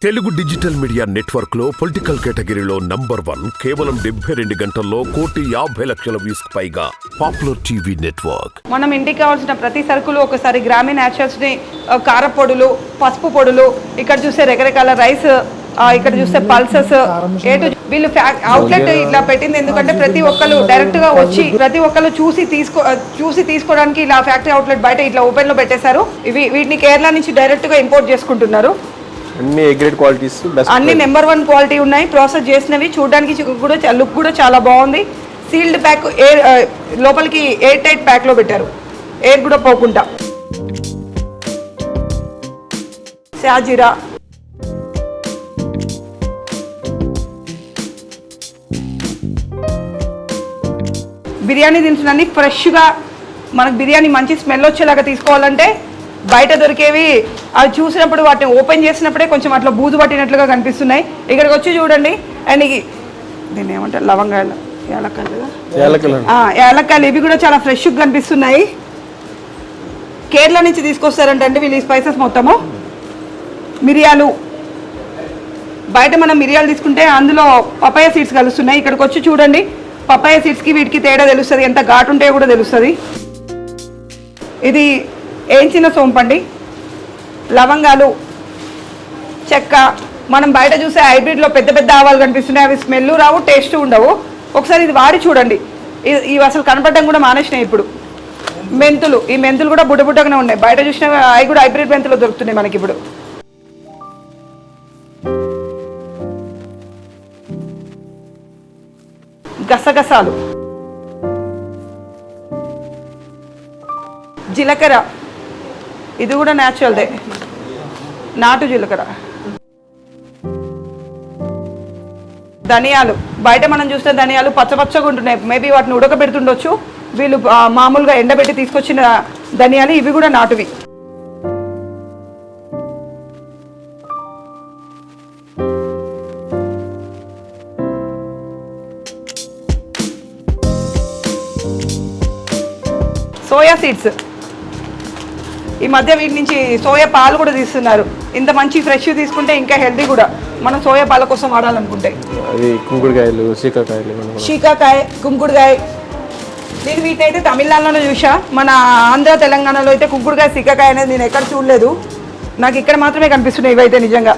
Telugu digital media network లో political కేటగిరీలో #1 కేవలం 72 గంటల్లో 1,50,00,000 వ్యూస్ పైగా పాపులర్ టీవీ నెట్వర్క్. మనం ఇంటికి కావాల్సిన ప్రతి సరుకులు ఒకసారి గ్రామీ న్యాచురల్స్ ని కారపొడులు, పసుపు పొడులు, ఇక్కడ చూస్తే రకరకాల రైస్, ఇక్కడ చూస్తే పల్సెస్, వీళ్ళు అవుట్లెట్ ఇట్లా పెట్టింది ఎందుకంటే ప్రతి ఒక్కరు డైరెక్ట్ గా వచ్చి ప్రతి ఒక్కరు చూసి తీసుకోవడానికి ఇలా ఫ్యాక్టరీ అవుట్లెట్ బయట ఇట్లా ఓపెన్ లో పెట్టేశారు. వీటిని కేరళ నుంచి డైరెక్ట్ గా ఇంపోర్ట్ చేసుకుంటున్నారు. అన్ని ఏ గ్రేడ్ క్వాలిటీస్, అన్ని #1 క్వాలిటీ ఉన్నాయి. ప్రాసెస్ చేసినవి, చూడడానికి కూడా లుక్ కూడా చాలా బాగుంది. సీల్డ్ ప్యాక్, ఎయిర్ లోపలికి ఎయిర్ టైట్ ప్యాక్ లో పెట్టారు, ఎయిర్ కూడా పోకుండా. షాజీరా, బిర్యానీ దినుసులన్నీ ఫ్రెష్గా మనకు బిర్యానీ మంచి స్మెల్ వచ్చేలాగా తీసుకోవాలంటే బయట దొరికేవి అవి చూసినప్పుడు వాటిని ఓపెన్ చేసినప్పుడే కొంచెం అట్లా బూజు పట్టినట్లుగా కనిపిస్తున్నాయి. ఇక్కడికి వచ్చి చూడండి. అండ్ దీన్ని ఏమంటారు, లవంగాయలు, యాలక్కాయలు, ఇవి కూడా చాలా ఫ్రెష్గా కనిపిస్తున్నాయి. కేరళ నుంచి తీసుకొస్తారంటే వీళ్ళు ఈ స్పైసెస్ మొత్తము. మిరియాలు, బయట మనం మిరియాలు తీసుకుంటే అందులో పపాయ సీడ్స్ కలుస్తున్నాయి. ఇక్కడికి వచ్చి చూడండి, పపాయ సీడ్స్కి వీటికి తేడా తెలుస్తుంది, ఎంత ఘాటు ఉంటే కూడా తెలుస్తుంది. ఇది వేయించిన సోంపండి, లవంగాలు, చెక్క. మనం బయట చూసే హైబ్రిడ్లో పెద్ద పెద్ద ఆవాలు కనిపిస్తున్నాయి, అవి స్మెల్ రావు, టేస్ట్ ఉండవు. ఒకసారి ఇది వాడి చూడండి, ఇవి అసలు కనపడడం కూడా మానేసినాయి ఇప్పుడు. మెంతులు, ఈ మెంతులు కూడా బుడ్డగానే ఉన్నాయి. బయట చూసిన అవి కూడా హైబ్రిడ్ మెంతులు దొరుకుతున్నాయి మనకి ఇప్పుడు. గసగసాలు, జీలకర్ర, ఇది కూడా న్యాచురల్దే, నాటు జీలకర్ర. ధనియాలు, బయట మనం చూస్తే ధనియాలు పచ్చపచ్చగా ఉంటున్నాయి, మేబీ వాటిని ఉడకబెడుతుండొచ్చు. వీళ్ళు మామూలుగా ఎండబెట్టి తీసుకొచ్చిన ధనియాలు, ఇవి కూడా నాటువి. సోయా సీడ్స్, ఈ మధ్య వీటి నుంచి సోయా పాలు కూడా తీస్తున్నారు. ఇంత మంచి ఫ్రెష్ తీసుకుంటే ఇంకా హెల్తీ కూడా, మనం సోయా పాల కోసం వాడాలనుకుంటే. శీకాకాయ, కుంకుడుకాయ, నేను వీటైతే తమిళనాడులో చూసా. మన ఆంధ్ర తెలంగాణలో అయితే కుంకుడుకాయ, శీకాకాయ అనేది నేను ఎక్కడ చూడలేదు. నాకు ఇక్కడ మాత్రమే కనిపిస్తున్నాయి ఇవైతే. నిజంగా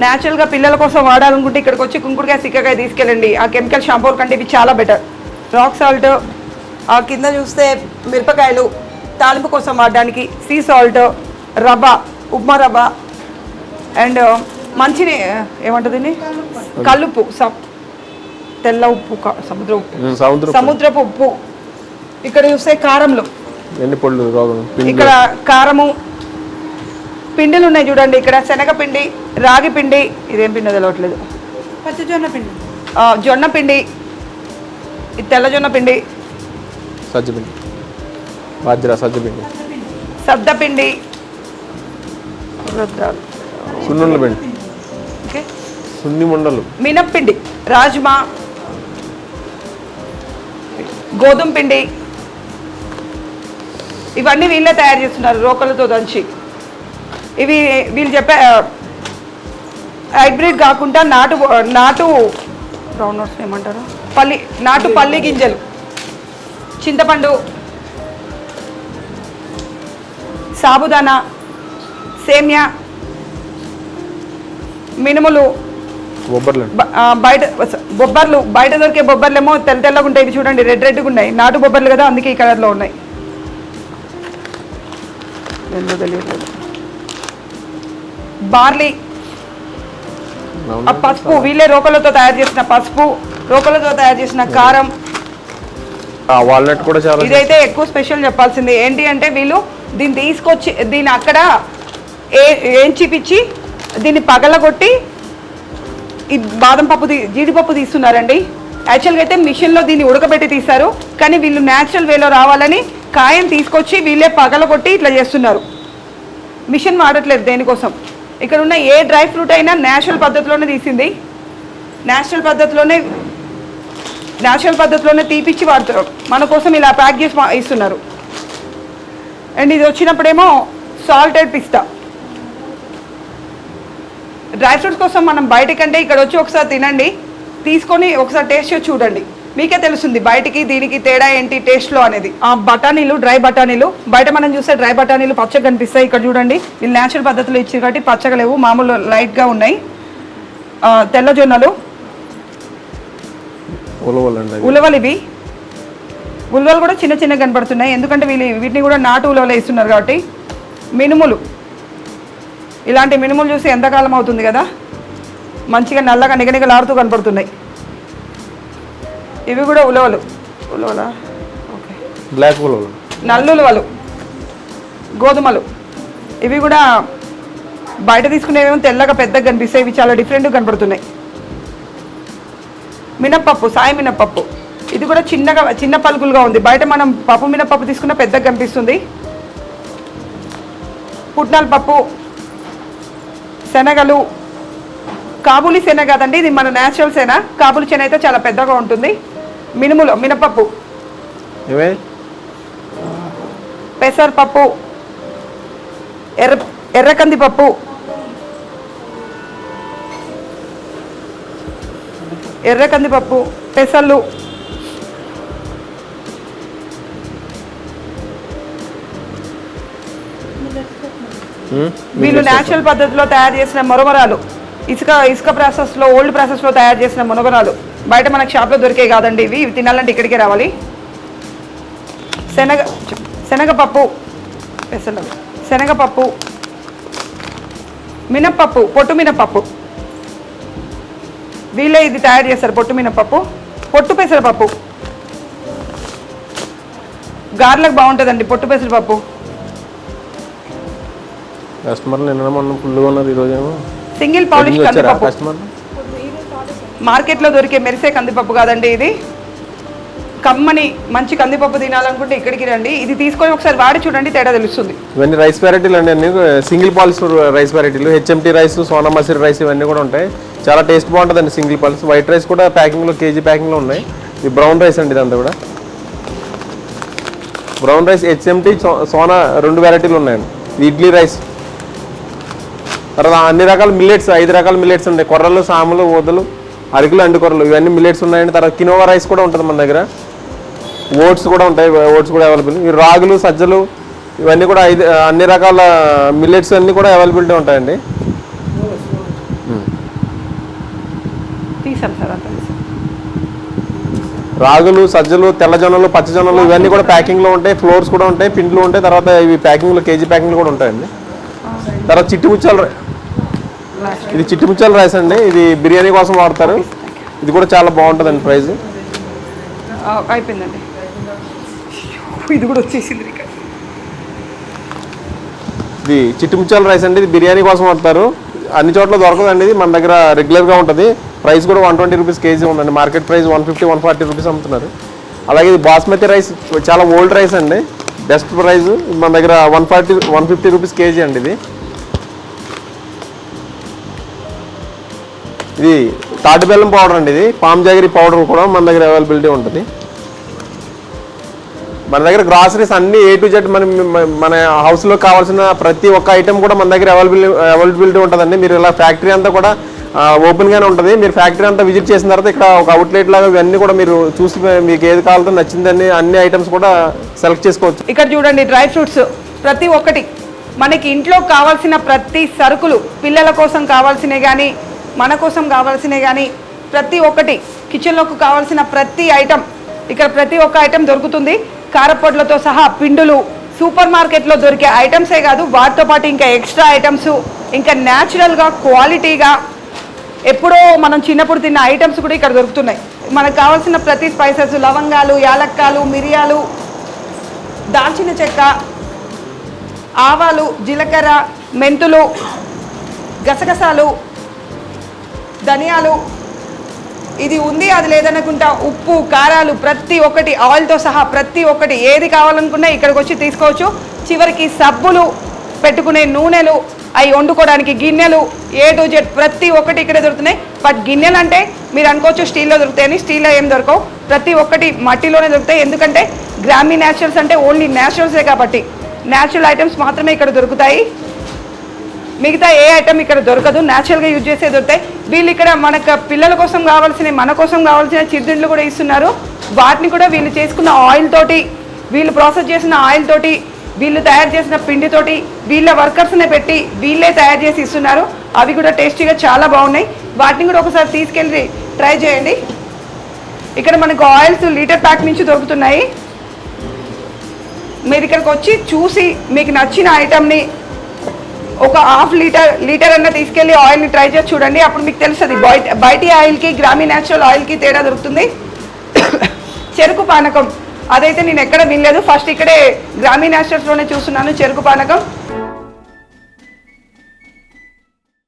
న్యాచురల్గా పిల్లల కోసం వాడాలనుకుంటే ఇక్కడికి వచ్చి కుంకుడుకాయ, శీకాకాయ తీసుకెళ్ళండి. ఆ కెమికల్ షాంపూల కంటే ఇవి చాలా బెటర్. రాక్ సాల్ట్, ఆ కింద చూస్తే మిరపకాయలు తాలింపు కోసం వాడడానికి, సీ సాల్ట్, రవ్వ, ఉప్మా రవ్వ, అండ్ మంచిని ఏమంటుంది, కల్లుప్పు, తెల్ల ఉప్పు, సముద్రపు ఉప్పు. ఇక్కడ చూస్తే కారంలో, ఇక్కడ కారము, పిండిలు ఉన్నాయి చూడండి. ఇక్కడ శనగపిండి, రాగి పిండి, ఇదేం పిండి తెలవట్లేదు, పచ్చజొన్న పిండి, జొన్న పిండి, ఇది తెల్లజొన్న పిండి, సజ్జపిండి, బాజ్రా సజ్జపిండి, సబ్దపిండి, సున్నిమండలు, మినప్పిండి, రాజ్మా, గోధుమ పిండి. ఇవన్నీ వీళ్ళే తయారు చేస్తున్నారు రోకలతో దంచి. ఇవి వీళ్ళు చెప్పే హైబ్రిడ్ కాకుండా నాటు బ్రౌన్ నోట్స్ ఏమంటారు, నాటు పల్లి గింజలు, చింతపండు, సాబుదానా, సేమ్యా, మినుములు, బయట బొబ్బర్లు. బయట దొరికే బొబ్బర్లేమో తెల్లగా ఉంటాయి, ఇవి చూడండి రెడ్గా ఉన్నాయి. నాటు బొబ్బర్లు కదా, అందుకే ఈ కలర్లో ఉన్నాయి. తెలియట్లేదు. బార్లీ, పసుపు, వీళ్ళే రోకలతో తయారు చేసిన పసుపు, రోకలతో తయారు చేసిన కారం. వాల్నట్ కూడా చాలా, ఇదైతే ఎక్కువ స్పెషల్ చెప్పాల్సింది. ఏంటి అంటే వీళ్ళు దీన్ని తీసుకొచ్చి దీన్ని అక్కడ ఏంచిపిచ్చి దీన్ని పగలగొట్టి ఈ బాదం పప్పు, జీడిపప్పు తీస్తున్నారండి. యాక్చువల్గా అయితే మిషన్లో దీన్ని ఉడకబెట్టి తీస్తారు, కానీ వీళ్ళు న్యాచురల్ వేలో రావాలని కాయం తీసుకొచ్చి వీళ్ళే పగలగొట్టి ఇట్లా చేస్తున్నారు. మిషన్ వాడట్లేదు దేనికోసం. ఇక్కడ ఉన్న ఏ డ్రై ఫ్రూట్ అయినా న్యాచురల్ పద్ధతిలోనే తీసింది, న్యాచురల్ పద్ధతిలోనే తీపిచ్చి వాడుతారు. మన కోసం ఇలా ప్యాక్ చేసి ఇస్తున్నారు. అండ్ ఇది వచ్చినప్పుడేమో సాల్టెడ్ పిస్తా, డ్రై ఫ్రూట్స్ కోసం మనం బయటకంటే ఇక్కడ వచ్చి ఒకసారి తినండి, తీసుకొని ఒకసారి టేస్ట్ చేసి చూడండి, మీకే తెలుస్తుంది బయటికి దీనికి తేడా ఏంటి టేస్ట్లో అనేది. ఆ బఠానీలు, డ్రై బఠానీలు బయట మనం చూస్తే డ్రై బఠానీలు పచ్చగా కనిపిస్తాయి, ఇక్కడ చూడండి వీళ్ళు న్యాచురల్ పద్ధతిలో ఇచ్చారు కాబట్టి పచ్చగా లేవు, మామూలు లైట్గా ఉన్నాయి. తెల్ల జొన్నలు, ఉలవలు, ఇవి ఉలవలు కూడా చిన్న చిన్నగా కనపడుతున్నాయి ఎందుకంటే వీటిని కూడా నాటు ఉలవలు వేస్తున్నారు కాబట్టి. మినుములు, ఇలాంటి మినుములు చూసి ఎంతకాలం అవుతుంది కదా, మంచిగా నల్లగా నిగనిగలాడుతూ కనపడుతున్నాయి. ఇవి కూడా ఉలవలా, ఓకే, బ్లాక్ ఉలవలు, నల్లులవలు, గోధుమలు, ఇవి కూడా బయట తీసుకునేవేమో తెల్లగా పెద్దగా కనిపిస్తాయి, ఇవి చాలా డిఫరెంట్గా కనపడుతున్నాయి. మినప్పప్పు, సాయి మినప్పప్పు, ఇది కూడా చిన్న పలుకులుగా ఉంది, బయట మనం పప్పు మినప్పప్పు తీసుకున్న పెద్దగా కనిపిస్తుంది. పుట్నాల పప్పు, శనగలు, కాబూలి శనగ కదండి ఇది మన న్యాచురల్ శనగ, కాబూలి శనగ అయితే చాలా పెద్దగా ఉంటుంది. మినుములు, మినపప్పు, పెసరపప్పు, ఎర్ర కందిపప్పు, పెసళ్ళు, వీళ్ళు న్యాచురల్ పద్ధతిలో తయారు చేసిన మొరమరాలు, ఇసుక ప్రాసెస్లో, ఓల్డ్ ప్రాసెస్లో తయారు చేసిన మునగరాలు, బయట మనకు షాప్లో దొరికే కాదండి ఇవి తినాలంటే ఇక్కడికే రావాలి. శనగపప్పు, శనగపప్పు, మినప్పప్పు, పొట్టు మినప్పప్పు, వీళ్ళే ఇది తయారు చేస్తారు, పొట్టు మినప్పప్పు, పొట్టు పెసరపప్పు, గార్లకు బాగుంటుందండి పొట్టు పెసరపప్పు. సింగిల్ పాలిష్ కందిపప్పు, మార్కెట్లో దొరికే మెరిసే కందిపప్పు కాదండి ఇది, కమ్మని మంచి కందిపప్పు తినాలనుకుంటే ఇక్కడికి రండి, ఇది తీసుకొని ఒకసారి వాడి చూడండి, తేడా తెలుస్తుంది. ఇవన్నీ రైస్ వెరైటీలు అండి, అన్ని సింగిల్ పాలిష్ రైస్ వెరైటీలు, HMT rice, Sona Masuri rice ఇవన్నీ కూడా ఉంటాయి, చాలా టేస్ట్ బాగుంటుందండి సింగిల్ పాలిష్. వైట్ రైస్ కూడా ప్యాకింగ్లో కేజీ ప్యాకింగ్లో ఉన్నాయి. ఇది బ్రౌన్ రైస్ అండి, ఇదంతా కూడా బ్రౌన్ రైస్, హెచ్ఎంటీ, సోనా 2 వెరైటీలు ఉన్నాయండి. ఇది ఇడ్లీ రైస్. తర్వాత అన్ని రకాల మిల్లెట్స్, 5 రకాల మిల్లెట్స్ ఉంటాయి, కొర్రలు, సాములు, ఊదలు, అరికలు, అండు కొర్రలు, ఇవన్నీ మిల్లెట్స్ ఉన్నాయండి. తర్వాత కినోవా రైస్ కూడా ఉంటుంది మన దగ్గర, ఓట్స్ కూడా ఉంటాయి, ఓట్స్ కూడా అవైలబుల్. ఈ రాగులు, సజ్జలు ఇవన్నీ కూడా అన్ని రకాల మిల్లెట్స్ అన్నీ కూడా అవైలబిలిటీ ఉంటాయండి. రాగులు, సజ్జలు, తెల్లజొన్నలు, పచ్చజొన్నలు ఇవన్నీ కూడా ప్యాకింగ్లో ఉంటాయి, ఫ్లోర్స్ కూడా ఉంటాయి, పిండ్లు ఉంటాయి. తర్వాత ఇవి ప్యాకింగ్లో కేజీ ప్యాకింగ్లు కూడా ఉంటాయండి. తర్వాత ఇది చిట్టిముచ్చాల రైస్ అండి, ఇది బిర్యానీ కోసం వాడతారు, ఇది కూడా చాలా బాగుంటుందండి. ప్రైస్ అయిపోయిందండి, ఇది కూడా వచ్చేసింది. ఇది చిట్టిముచ్చాల రైస్ అండి, ఇది బిర్యానీ కోసం వాడతారు, అన్ని చోట్ల దొరకదండి, ఇది మన దగ్గర రెగ్యులర్గా ఉంటుంది. ప్రైస్ కూడా 120 రూపీస్ కేజీ ఉందండి, మార్కెట్ ప్రైస్ 150-140 రూపీస్ అమ్ముతున్నారు. అలాగే ఇది బాస్మతి రైస్ చాలా ఓల్డ్ రైస్ అండి, బెస్ట్ ప్రైస్ మన దగ్గర 150 రూపీస్ కేజీ అండి. ఇది తాటి బెల్లం పౌడర్ అండి, ఇది పామ్ జాగరీ పౌడర్ కూడా మన దగ్గర అవైలబిలిటీ ఉంటుంది. మన దగ్గర గ్రాసరీస్ అన్ని A to Z మన హౌస్లో కావాల్సిన ప్రతి ఒక్క ఐటెం కూడా మన దగ్గర అవైలబిలిటీ ఉంటుందండి. మీరు ఇలా ఫ్యాక్టరీ అంతా కూడా ఓపెన్గానే ఉంటుంది, మీరు ఫ్యాక్టరీ అంతా విజిట్ చేసిన తర్వాత ఇక్కడ ఒక అవుట్లెట్ లాగా ఇవన్నీ కూడా మీరు చూసి మీకు ఏది కావాలో నచ్చిందని అన్ని ఐటమ్స్ కూడా సెలెక్ట్ చేసుకోవచ్చు. ఇక్కడ చూడండి డ్రై ఫ్రూట్స్ ప్రతి ఒక్కటి మనకి ఇంట్లో కావాల్సిన ప్రతి సరుకులు, పిల్లల కోసం కావాల్సినవి కానీ మన కోసం కావాల్సినవి కానీ ప్రతి ఒక్కటి, కిచెన్లోకి కావాల్సిన ప్రతి ఐటెం ఇక్కడ ప్రతి ఒక్క ఐటెం దొరుకుతుంది. కారపొడులతో సహా పిండులు, సూపర్ మార్కెట్లో దొరికే ఐటమ్సే కాదు, వాటితో పాటు ఇంకా ఎక్స్ట్రా ఐటమ్స్, ఇంకా న్యాచురల్గా క్వాలిటీగా ఎప్పుడో మనం చిన్నప్పుడు తిన్న ఐటమ్స్ కూడా ఇక్కడ దొరుకుతున్నాయి. మనకు కావాల్సిన ప్రతి స్పైసెస్, లవంగాలు, యాలక్కాలు, మిరియాలు, దాల్చిన చెక్క, ఆవాలు, జీలకర్ర, మెంతులు, గసగసాలు, ధనియాలు, ఇది ఉంది అది లేదనుకుంటా, ఉప్పు, కారాలు, ప్రతి ఒక్కటి ఆయిల్తో సహా ప్రతి ఒక్కటి ఏది కావాలనుకున్నా ఇక్కడికి వచ్చి తీసుకోవచ్చు. చివరికి సబ్బులు, పెట్టుకునే నూనెలు, అవి వండుకోవడానికి గిన్నెలు, A to Z ప్రతి ఒక్కటి ఇక్కడే దొరుకుతున్నాయి. బట్ గిన్నెలు అంటే మీరు అనుకోవచ్చు స్టీల్లో దొరుకుతాయని, స్టీల్లో ఏం దొరకవు, ప్రతి ఒక్కటి మట్టిలోనే దొరుకుతాయి. ఎందుకంటే గ్రామీ న్యాచురల్స్ అంటే ఓన్లీ న్యాచురల్సే కాబట్టి న్యాచురల్ ఐటమ్స్ మాత్రమే ఇక్కడ దొరుకుతాయి. మిగతా ఏ ఐటమ్ ఇక్కడ దొరకదు, న్యాచురల్గా యూజ్ చేసే దొరుకుతాయి. వీళ్ళు ఇక్కడ మనకు పిల్లల కోసం కావాల్సిన, మన కోసం కావాల్సిన చిరుతిండ్లు కూడా ఇస్తున్నారు. వాటిని కూడా వీళ్ళు చేసుకున్న ఆయిల్ తోటి, వీళ్ళు ప్రాసెస్ చేసిన ఆయిల్ తోటి, వీళ్ళు తయారు చేసిన పిండితోటి, వీళ్ళ వర్కర్స్నే పెట్టి వీళ్ళే తయారు చేసి ఇస్తున్నారు. అవి కూడా టేస్టీగా చాలా బాగున్నాయి. వాటిని కూడా ఒకసారి తీసుకెళ్ళి ట్రై చేయండి. ఇక్కడ మనకు ఆయిల్స్ లీటర్ ప్యాక్ నుంచి దొరుకుతున్నాయి. మీరు ఇక్కడికి వచ్చి చూసి మీకు నచ్చిన ఐటమ్ని ఒక హాఫ్ లీటర్ అన్న తీసుకెళ్ళి ఆయిల్ని ట్రై చేసి చూడండి. అప్పుడు మీకు తెలుస్తుంది బయటి ఆయిల్కి గ్రామీ న్యాచురల్ ఆయిల్కి తేడా దొరుకుతుంది. చెరుకు పానకం అదైతే నేను ఎక్కడ వినలేదు, ఫస్ట్ ఇక్కడే గ్రామీ న్యాచురల్స్లోనే చూస్తున్నాను చెరుకు పానకం.